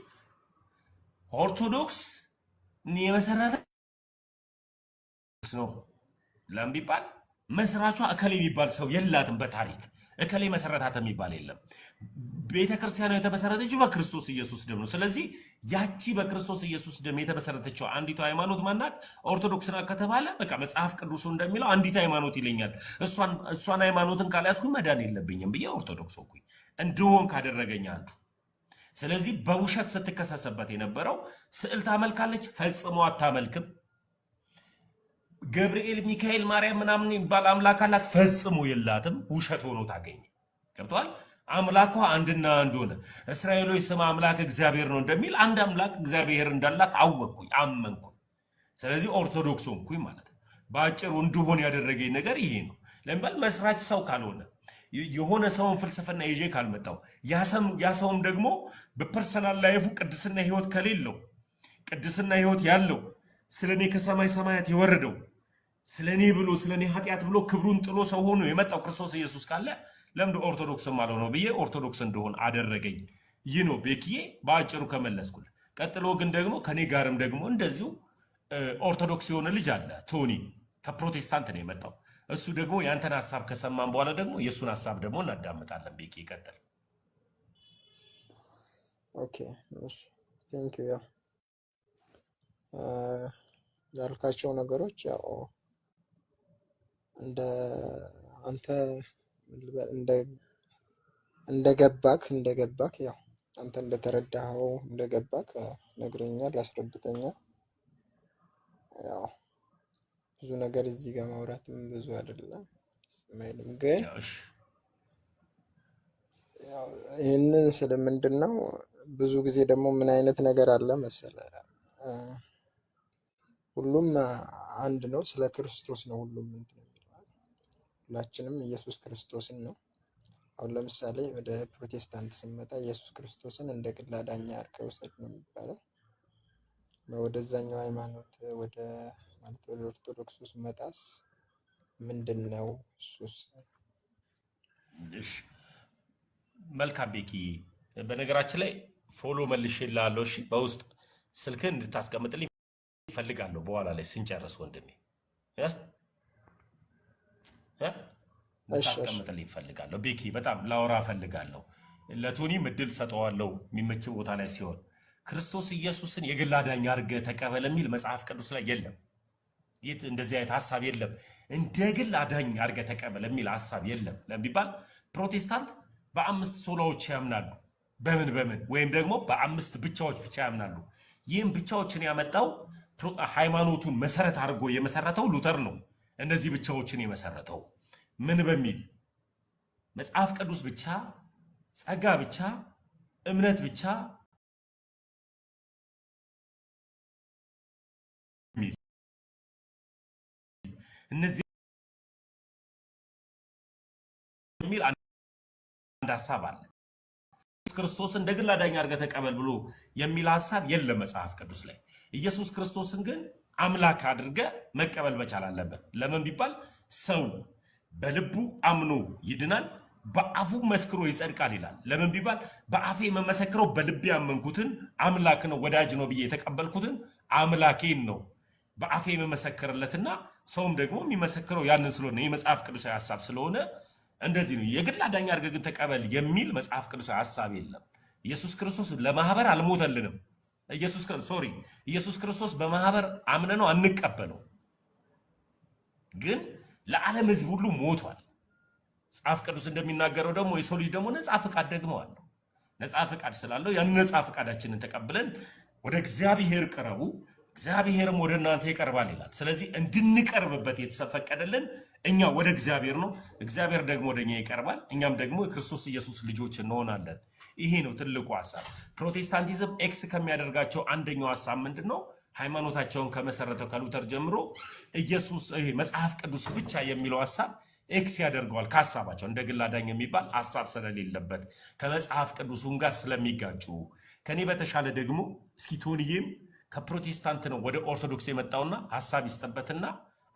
ኦርቶዶክስ የመሰረተ ነው ለምን ቢባል መስራቿ እከሌ የሚባል ሰው የላትም። በታሪክ እከሌ መሰረታት የሚባል የለም። ቤተክርስቲያኗ የተመሰረተችው በክርስቶስ ኢየሱስ ደም ነው። ስለዚህ ያቺ በክርስቶስ ኢየሱስ ደም የተመሰረተችው አንዲቱ ሃይማኖት ማናት? ኦርቶዶክስ ናት ከተባለ በቃ መጽሐፍ ቅዱሱ እንደሚለው አንዲት ሃይማኖት ይለኛል። እሷን ሃይማኖትን ካልያዝኩኝ መዳን የለብኝም ብዬ ኦርቶዶክስ ሆንኩኝ። እንደሆን ካደረገኝ አንዱ። ስለዚህ በውሸት ስትከሰሰበት የነበረው ስዕል ታመልካለች፣ ፈጽሞ አታመልክም። ገብርኤል፣ ሚካኤል፣ ማርያም ምናምን ይባል አምላክ አላት፣ ፈጽሞ የላትም። ውሸት ሆኖ ታገኘ። ገብቷል? አምላኳ አንድና አንድ ሆነ። እስራኤሎች ስም አምላክ እግዚአብሔር ነው እንደሚል አንድ አምላክ እግዚአብሔር እንዳላት አወቅኩኝ፣ አመንኩኝ። ስለዚህ ኦርቶዶክስ ሆንኩኝ ማለት ነው። በአጭሩ እንድሆን ያደረገኝ ነገር ይሄ ነው። ለምባል መስራች ሰው ካልሆነ የሆነ ሰውን ፍልስፍና ይዤ ካልመጣው ያ ሰውም ደግሞ በፐርሰናል ላይፉ ቅድስና ህይወት ከሌለው ቅድስና ህይወት ያለው ስለኔ ከሰማይ ሰማያት የወረደው ስለኔ ብሎ ስለኔ ኃጢአት ብሎ ክብሩን ጥሎ ሰው ሆኖ የመጣው ክርስቶስ ኢየሱስ ካለ ለምን ኦርቶዶክስ ማለት ነው ብዬ ኦርቶዶክስ እንደሆን አደረገኝ። ይህ ነው ቤኪዬ በአጭሩ ከመለስኩል። ቀጥሎ ግን ደግሞ ከኔ ጋርም ደግሞ እንደዚሁ ኦርቶዶክስ የሆነ ልጅ አለ ቶኒ፣ ከፕሮቴስታንት ነው የመጣው። እሱ ደግሞ ያንተን ሐሳብ ከሰማን በኋላ ደግሞ የሱን ሐሳብ ደግሞ እናዳምጣለን። ቤኪ ይቀጥል። ኦኬ እሺ፣ ቴንክ ዩ። ያልካቸው ነገሮች ያው እንደ አንተ እንደገባክ ያው አንተ እንደተረዳኸው እንደገባክ ነግረኛል፣ አስረድተኛል። ያው ብዙ ነገር እዚህ ጋር ማውራትም ብዙ አይደለም ማይልም፣ ግን ያው ይህንን ስለምንድን ነው ብዙ ጊዜ ደግሞ ምን አይነት ነገር አለ መሰለ፣ ሁሉም አንድ ነው፣ ስለ ክርስቶስ ነው ሁሉም እንትን የሚለው። ሁላችንም ኢየሱስ ክርስቶስን ነው። አሁን ለምሳሌ ወደ ፕሮቴስታንት ስንመጣ ኢየሱስ ክርስቶስን እንደ ግል አዳኝ አድርገህ ውሰድ ነው የሚባለው። ወደዛኛው ሃይማኖት ወደ ኦርቶዶክስ ውስጥ መጣስ ምንድን ነው እሱስ? መልካም ቤኪ፣ በነገራችን ላይ ፎሎ መልሼልሃለሁ። እሺ፣ በውስጥ ስልክህን እንድታስቀምጥልኝ እፈልጋለሁ በኋላ ላይ ስንጨርስ ወንድሜ እንድታስቀምጥልኝ እፈልጋለሁ። ቤኪ በጣም ላወራ እፈልጋለሁ። ለቶኒም እድል ሰጠዋለሁ የሚመች ቦታ ላይ ሲሆን ክርስቶስ ኢየሱስን የግል አዳኝ አድርገህ ተቀበል የሚል መጽሐፍ ቅዱስ ላይ የለም። እንደዚህ አይነት ሀሳብ የለም። እንደ ግል አዳኝ አድርገህ ተቀበል የሚል ሀሳብ የለም። ለሚባል ፕሮቴስታንት በአምስት ሶላዎች ያምናሉ። በምን ወይም ደግሞ በአምስት ብቻዎች ብቻ ያምናሉ። ይህም ብቻዎችን ያመጣው ሃይማኖቱን መሰረት አድርጎ የመሰረተው ሉተር ነው። እነዚህ ብቻዎችን የመሰረተው ምን በሚል መጽሐፍ ቅዱስ ብቻ፣ ጸጋ ብቻ፣ እምነት ብቻ እነዚህ የሚል አንድ ሐሳብ አለ። ክርስቶስን እንደ ግል አዳኝ አድርገህ ተቀበል ብሎ የሚል ሐሳብ የለም መጽሐፍ ቅዱስ ላይ። ኢየሱስ ክርስቶስን ግን አምላክ አድርገህ መቀበል መቻል አለበት። ለምን ቢባል ሰው በልቡ አምኖ ይድናል፣ በአፉ መስክሮ ይጸድቃል ይላል። ለምን ቢባል በአፌ የምመሰክረው በልቤ ያመንኩትን አምላክ ነው ወዳጅ ነው ብዬ የተቀበልኩትን አምላኬን ነው በአፌ የምመሰክርለትና ሰውም ደግሞ የሚመሰክረው ያንን ስለሆነ የመጽሐፍ ቅዱሳዊ ሐሳብ ስለሆነ እንደዚህ ነው። የግል አዳኝ አድርገህ ግን ተቀበል የሚል መጽሐፍ ቅዱሳዊ ሐሳብ የለም። ኢየሱስ ክርስቶስ ለማህበር አልሞተልንም። ኢየሱስ ክርስቶስ በማህበር አምነነው አንቀበለው፣ ግን ለዓለም ሕዝብ ሁሉ ሞቷል። መጽሐፍ ቅዱስ እንደሚናገረው ደግሞ የሰው ልጅ ደግሞ ነፃ ፈቃድ ደግሞ አለው። ነፃ ፈቃድ ስላለው ያን ነፃ ፈቃዳችንን ተቀብለን ወደ እግዚአብሔር ቅረቡ እግዚአብሔርም ወደ እናንተ ይቀርባል ይላል። ስለዚህ እንድንቀርብበት የተፈቀደልን እኛ ወደ እግዚአብሔር ነው፣ እግዚአብሔር ደግሞ ወደኛ ይቀርባል። እኛም ደግሞ የክርስቶስ ኢየሱስ ልጆች እንሆናለን። ይሄ ነው ትልቁ ሐሳብ። ፕሮቴስታንቲዝም ኤክስ ከሚያደርጋቸው አንደኛው ሐሳብ ምንድን ነው? ሃይማኖታቸውን ከመሰረተው ከሉተር ጀምሮ ኢየሱስ መጽሐፍ ቅዱስ ብቻ የሚለው ሐሳብ ኤክስ ያደርገዋል ከሐሳባቸው። እንደ ግል አዳኝ የሚባል ሐሳብ ስለሌለበት ከመጽሐፍ ቅዱሱም ጋር ስለሚጋጩ ከኔ በተሻለ ደግሞ እስኪ ቶንዬም ከፕሮቴስታንት ነው ወደ ኦርቶዶክስ የመጣውና ሐሳብ ይስጠበትና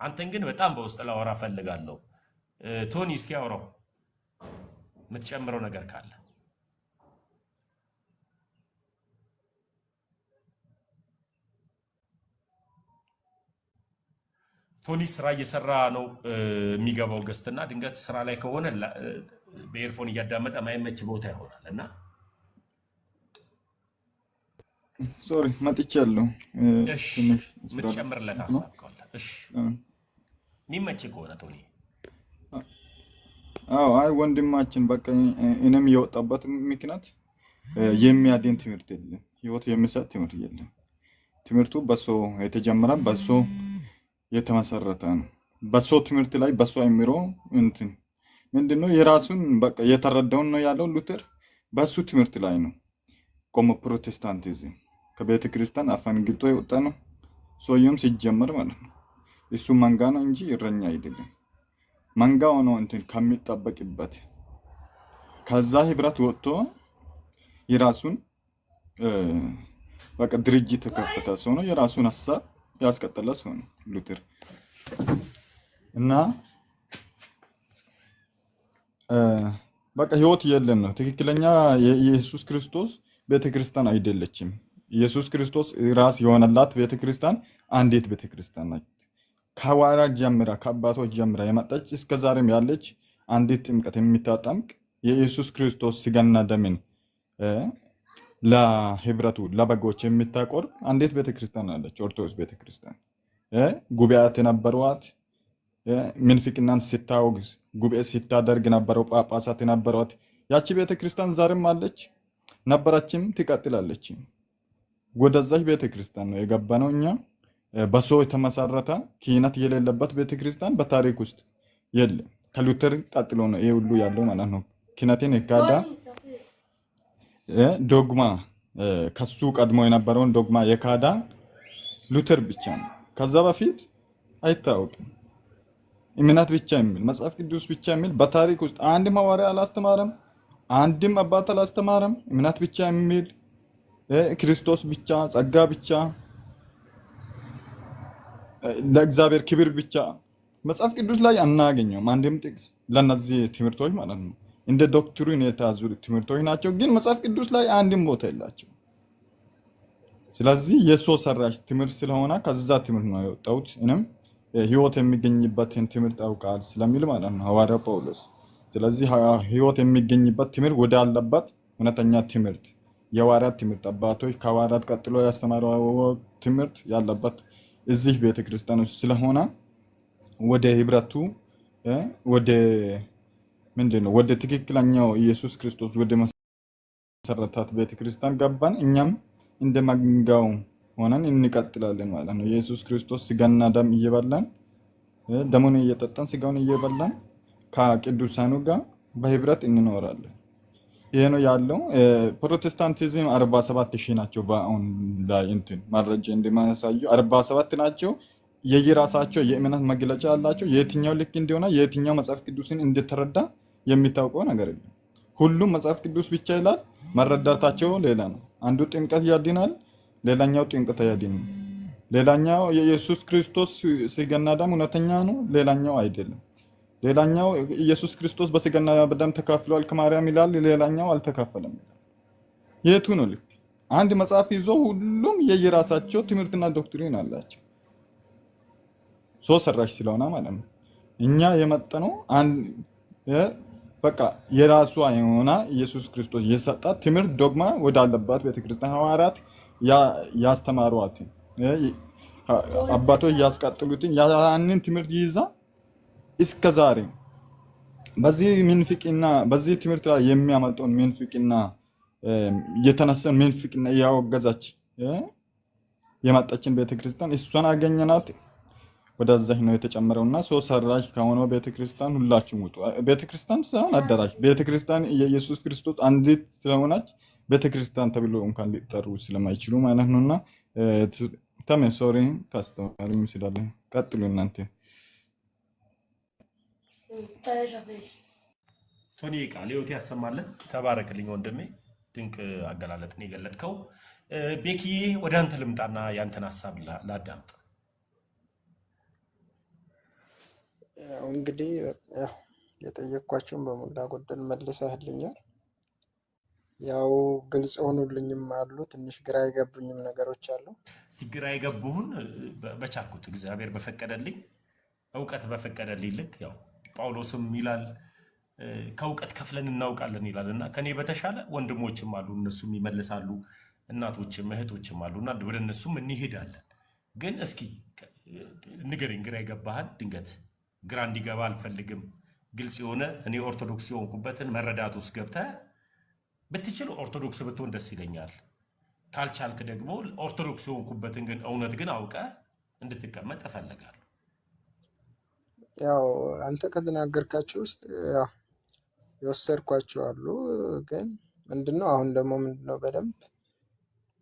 አንተን ግን በጣም በውስጥ ላወራ ፈልጋለሁ። ቶኒ እስኪ አውራው የምትጨምረው ነገር ካለ። ቶኒ ስራ እየሰራ ነው የሚገባው ገስትና ድንገት ስራ ላይ ከሆነ በኤርፎን እያዳመጠ ማይመች ቦታ ይሆናል እና ሶሪ መጥቻለሁ። እሺ የምትጨምርለት ሀሳብ ካለ እሺ የሚመች ከሆነ ቶኒ። አዎ አይ ወንድማችን በቃ እኔም የወጣበት ምክንያት የሚያድን ትምህርት የለም፣ ህይወት የሚሰጥ ትምህርት የለም። ትምህርቱ በሶ የተጀመረ በሶ የተመሰረተ ነው። በሶ ትምህርት ላይ በሶ አይምሮ እንትን ምንድነው የራሱን በቃ የተረዳውን ነው ያለው ሉተር በሱ ትምህርት ላይ ነው። ቆሞ ፕሮቴስታንቲዝም ከቤተ ክርስቲያን አፈንግጦ የወጣ ነው። ሰውየውም ሲጀመር ማለት ነው እሱ መንጋ ነው እንጂ እረኛ አይደለም። መንጋ ሆኖ እንትን ከሚጠበቅበት ከዛ ህብረት ወጥቶ የራሱን በቃ ድርጅት ተከፈተ ሰው ነው። የራሱን ሐሳብ ያስቀጠለ ሰው ነው ሉተር እና በቃ ህይወት የለም ነው ትክክለኛ የኢየሱስ ክርስቶስ ቤተክርስቲያን አይደለችም። ኢየሱስ ክርስቶስ ራስ የሆነላት ቤተክርስቲያን አንዲት ቤተክርስቲያን ናት። ከሐዋርያት ጀምራ ከአባቶች ጀምራ የመጣች እስከዛሬም ያለች አንዲት ጥምቀት የሚታጠምቅ የኢየሱስ ክርስቶስ ስጋና ደምን ለህብረቱ ለበጎች የሚታቆርብ አንዲት ቤተክርስቲያን አለች፣ ኦርቶዶክስ ቤተክርስቲያን። ጉባኤያት የነበሯት ምንፍቅናን ስታወግዝ ጉባኤ ስታደርግ ነበረው ጳጳሳት የነበሯት ያቺ ቤተክርስቲያን ዛሬም አለች፣ ነበረችም፣ ትቀጥላለች። ወደዛች ቤተክርስቲያን ነው የገባነው እኛ። በሰው የተመሰረተ ክህነት የሌለበት ቤተክርስቲያን በታሪክ ውስጥ የለም። ከሉተር ቀጥሎ ነው ይሄ ሁሉ ያለው ማለት ነው። ክህነትን የካዳ ዶግማ ከሱ ቀድሞ የነበረውን ዶግማ የካዳ ሉተር ብቻ ነው። ከዛ በፊት አይታወቅም። እምነት ብቻ የሚል መጽሐፍ ቅዱስ ብቻ የሚል በታሪክ ውስጥ አንድም ሐዋርያ አላስተማረም፣ አንድም አባት አላስተማረም። እምነት ብቻ የሚል ክርስቶስ ብቻ፣ ጸጋ ብቻ፣ ለእግዚአብሔር ክብር ብቻ መጽሐፍ ቅዱስ ላይ አናገኘውም አንድም ጥቅስ ለነዚህ ትምህርቶች ማለት ነው። እንደ ዶክትሪን የተያዙ ትምህርቶች ናቸው፣ ግን መጽሐፍ ቅዱስ ላይ አንድም ቦታ የላቸው። ስለዚህ የሰው ሰራሽ ትምህርት ስለሆነ ከዛ ትምህርት ነው የወጣሁት። እኔም ህይወት የሚገኝበትን ትምህርት አውቃል ስለሚል ማለት ነው ሐዋርያው ጳውሎስ። ስለዚህ ህይወት የሚገኝበት ትምህርት ወደ አለበት እውነተኛ ትምህርት የሐዋርያት ትምህርት አባቶች ከሐዋርያት ቀጥሎ ያስተማረው ትምህርት ያለበት እዚህ ቤተክርስቲያን ስለሆነ ወደ ህብረቱ ወደ ምንድነው ወደ ትክክለኛው ኢየሱስ ክርስቶስ ወደ መሰረታት ቤተክርስቲያን ገባን። እኛም እንደማንጋው ሆነን እንቀጥላለን ማለት ነው። ኢየሱስ ክርስቶስ ስጋና ደም እየበላን ደሙን እየጠጣን ስጋውን እየበላን ከቅዱሳኑ ጋር በህብረት እንኖራለን። ይሄ ነው ያለው። ፕሮቴስታንቲዝም 47000 ናቸው። በአሁን ላይ እንትን መረጃ እንደማያሳየው 47 ናቸው። የየራሳቸው የእምነት መግለጫ አላቸው። የትኛው ልክ እንደሆነ የትኛው መጽሐፍ ቅዱስን እንደተረዳ የሚታወቀው ነገር የለም። ሁሉም መጽሐፍ ቅዱስ ብቻ ይላል፣ መረዳታቸው ሌላ ነው። አንዱ ጥምቀት ያድናል፣ ሌላኛው ጥምቀት ያድናል። ሌላኛው የኢየሱስ ክርስቶስ ስጋና ደም እውነተኛ ነው፣ ሌላኛው አይደለም። ሌላኛው ኢየሱስ ክርስቶስ በስጋና በደም ተካፍሏል ከማርያም ይላል፣ ሌላኛው አልተካፈለም። የቱ ነው ልክ? አንድ መጽሐፍ ይዞ ሁሉም የየራሳቸው ትምህርትና ዶክትሪን አላቸው። ሰው ሰራሽ ስለሆነ ማለት ነው። እኛ የመጣነው በቃ የራሱ የሆነ ኢየሱስ ክርስቶስ የሰጣት ትምህርት ዶግማ ወዳለባት ቤተክርስቲያን ሐዋርያት ያስተማሯት አባቶች ያስቀጥሉትን ያንን ትምህርት ይዛ እስከዛሬ በዚህ ምንፍቅና በዚህ ትምህርት ላይ የሚያመጣውን ምንፍቅና የተነሳውን ምንፍቅና ያወገዛች የመጣችን ቤተክርስቲያን እሷን አገኘናት። ወደዛህ ነው የተጨመረውና ሰው ሰራሽ ከሆነው ቤተክርስቲያን ሁላችሁም ውጡ። ቤተክርስቲያን ሳይሆን አዳራሽ ቤተክርስቲያን የኢየሱስ ክርስቶስ አንዲት ስለሆነች ቤተክርስቲያን ተብሎ እንኳን ሊጠሩ ስለማይችሉ ማለት ነውና ተመሶሪ ካስተማሪ ምስላለ ቀጥሉ እናንተ። ቶኒ ቃል ህይወት ያሰማልን። ተባረክልኝ ወንድሜ፣ ድንቅ አገላለጥን የገለጥከው። ቤኪዬ ወደ አንተ ልምጣና ያንተን ሐሳብ ላዳምጥ። ያው እንግዲህ ያው የጠየኳቸውን በሞላ ጎደል መልሰህልኛል። ያው ግልጽ ሆኑልኝም አሉ። ትንሽ ግራ የገቡኝም ነገሮች አሉ። ሲግራ የገቡህን በቻልኩት እግዚአብሔር በፈቀደልኝ እውቀት በፈቀደልኝ ልክ ያው ጳውሎስም ይላል ከእውቀት ከፍለን እናውቃለን ይላል እና ከኔ በተሻለ ወንድሞችም አሉ፣ እነሱም ይመልሳሉ፣ እናቶችም እህቶችም አሉ እና ወደ እነሱም እንሄዳለን። ግን እስኪ ንገረኝ፣ ግራ የገባህን ድንገት ግራ እንዲገባ አልፈልግም። ግልጽ የሆነ እኔ ኦርቶዶክስ የሆንኩበትን መረዳት ውስጥ ገብተህ ብትችል ኦርቶዶክስ ብትሆን ደስ ይለኛል። ካልቻልክ ደግሞ ኦርቶዶክስ የሆንኩበትን ግን እውነት ግን አውቀህ እንድትቀመጥ እፈልጋለሁ። ያው አንተ ከተናገርካቸው ውስጥ ያው የወሰድኳቸው አሉ። ግን ምንድነው አሁን ደግሞ ምንድነው በደንብ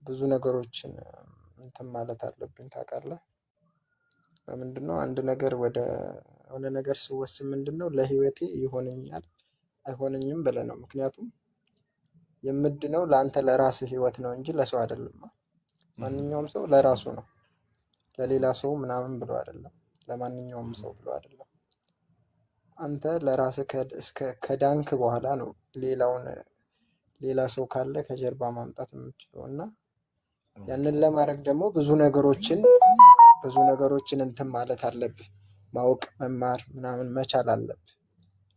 ብዙ ነገሮችን እንትን ማለት አለብኝ ታውቃለህ። ምንድነው አንድ ነገር ወደ ሆነ ነገር ስወስን ምንድነው ለህይወቴ ይሆነኛል አይሆነኝም ብለህ ነው። ምክንያቱም የምድነው ለአንተ ለራስህ ህይወት ነው እንጂ ለሰው አይደለም። ማንኛውም ሰው ለራሱ ነው፣ ለሌላ ሰው ምናምን ብሎ አይደለም፣ ለማንኛውም ሰው ብሎ አይደለም። አንተ ለራስህ ከዳንክ በኋላ ነው ሌላ ሰው ካለ ከጀርባ ማምጣት የምችለው እና ያንን ለማድረግ ደግሞ ብዙ ነገሮችን እንትን ማለት አለብህ። ማወቅ መማር ምናምን መቻል አለብህ።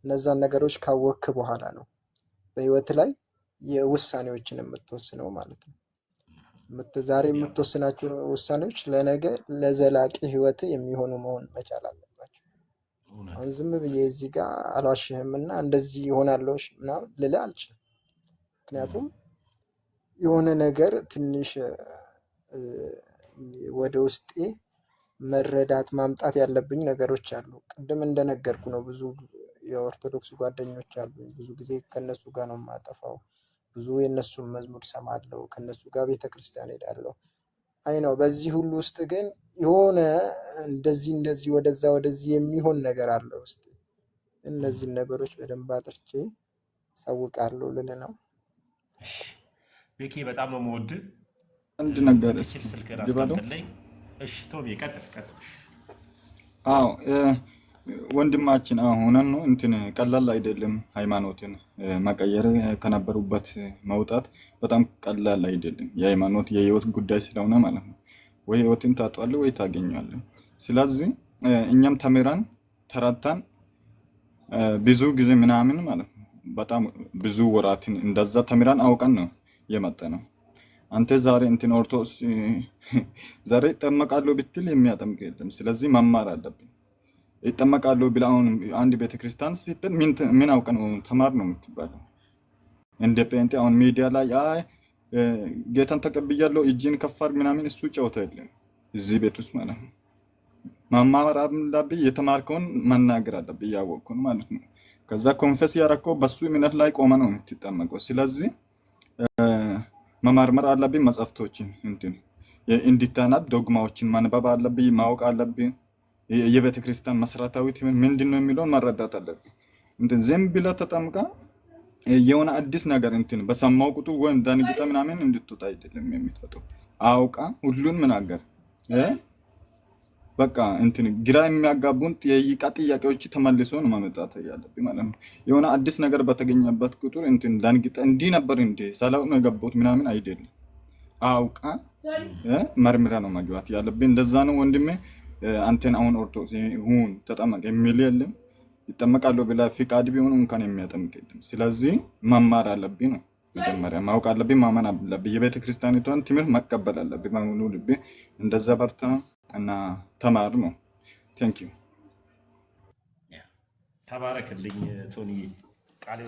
እነዛን ነገሮች ካወቅክ በኋላ ነው በህይወት ላይ የውሳኔዎችን የምትወስነው ማለት ነው። ዛሬ የምትወስናቸው ውሳኔዎች ለነገ ለዘላቂ ህይወት የሚሆኑ መሆን መቻል አለባቸው። አሁን ዝም ብዬ እዚህ ጋር አልዋሽህም እና እንደዚህ ይሆናለሁ ምናምን ልልህ አልችልም። ምክንያቱም የሆነ ነገር ትንሽ ወደ ውስጤ መረዳት ማምጣት ያለብኝ ነገሮች አሉ። ቅድም እንደነገርኩ ነው ብዙ የኦርቶዶክስ ጓደኞች አሉ። ብዙ ጊዜ ከነሱ ጋር ነው የማጠፋው። ብዙ የነሱን መዝሙር ሰማለሁ፣ ከነሱ ጋር ቤተክርስቲያን ሄዳለሁ። አይ ነው በዚህ ሁሉ ውስጥ ግን የሆነ እንደዚህ ወደዚህ የሚሆን ነገር አለ ውስጥ። እነዚህን ነገሮች በደንብ አጥርቼ ሳውቃለሁ ልል ነው። ቤኬ በጣም ነው የምወድህ። አንድ ነገር ትችል ስልክህን አስቀምጥልኝ። እሺ ቶሚ ቀጥል። አዎ ወንድማችን አሁንን ነው እንትን ቀላል አይደለም። ሃይማኖትን መቀየር ከነበሩበት መውጣት በጣም ቀላል አይደለም። የሃይማኖት የህይወት ጉዳይ ስለሆነ ማለት ነው። ወይ ህይወትን ታጣለህ ወይ ታገኛለህ። ስለዚህ እኛም ተምረን ተረድተን ብዙ ጊዜ ምናምን ማለት ነው በጣም ብዙ ወራትን እንደዛ ተምረን አውቀን ነው የመጣነው። አንተ ዛሬ እንትን ኦርቶዶክስ ዛሬ ይጠመቃለሁ ብትል የሚያጠምቅ የለም። ስለዚህ መማር አለብን። ይጠመቃለሁ ብለህ አሁን አንድ ቤተክርስቲያን ስትል ምን አውቀን ተማር ነው የምትባለው? እንደ ጴንጤ አሁን ሚዲያ ላይ ጌታን ተቀብያለሁ እጅን ከፋር ምናምን እሱ ጨዋታ የለም እዚህ ቤት ውስጥ ማለት ነው። መማር አለብህ። የተማርከውን መናገር አለብህ እያወቅኩን ማለት ነው። ከዛ ኮንፌስ ያደረከው በሱ እምነት ላይ ቆመ ነው የምትጠመቀው። ስለዚህ መማርመር አለብህ። መጽሐፍቶችን እንድታነብ ዶግማዎችን ማንበብ አለብህ፣ ማወቅ አለብህ። የቤተክርስቲያን መሰረታዊ ትምህርት ምንድነው የሚለውን መረዳት አለብህ። ዝም ብለህ ተጠምቃ የሆነ አዲስ ነገር በሰማው ቁጥር ወይ እንዳንግጣ ምናምን እንድትወጣ አይደለም የምትወጣው። አውቃ ሁሉን ምናገር በቃ ግራ የሚያጋቡን ጥያቄዎች ተመልሶ ነው ማመጣት ያለብህ ማለት ነው። የሆነ አዲስ ነገር በተገኘበት ቁጥር እንዳንግጣ እንዲህ ነበር ሰላው ነው የገባሁት ምናምን አይደለም። አውቃ መርምራ ነው መግባት ያለብህ። እንደዛ ነው ወንድሜ። አንተን አሁን ኦርቶዶክስ ሁን ተጠመቅ የሚል የለም። ይጠመቃለሁ ብላ ፍቃድ ቢሆን እንኳን የሚያጠምቅ የለም። ስለዚህ መማር አለብህ ነው መጀመሪያ። ማወቅ አለብህ፣ ማመን አለብህ። የቤተክርስቲያኒቷን ትምህርት መቀበል አለብህ። ማሙኑ ልብ እንደዛ በርታ እና ተማር ነው። ቴንክ ዩ። ተባረክልኝ ቶኒ ቃል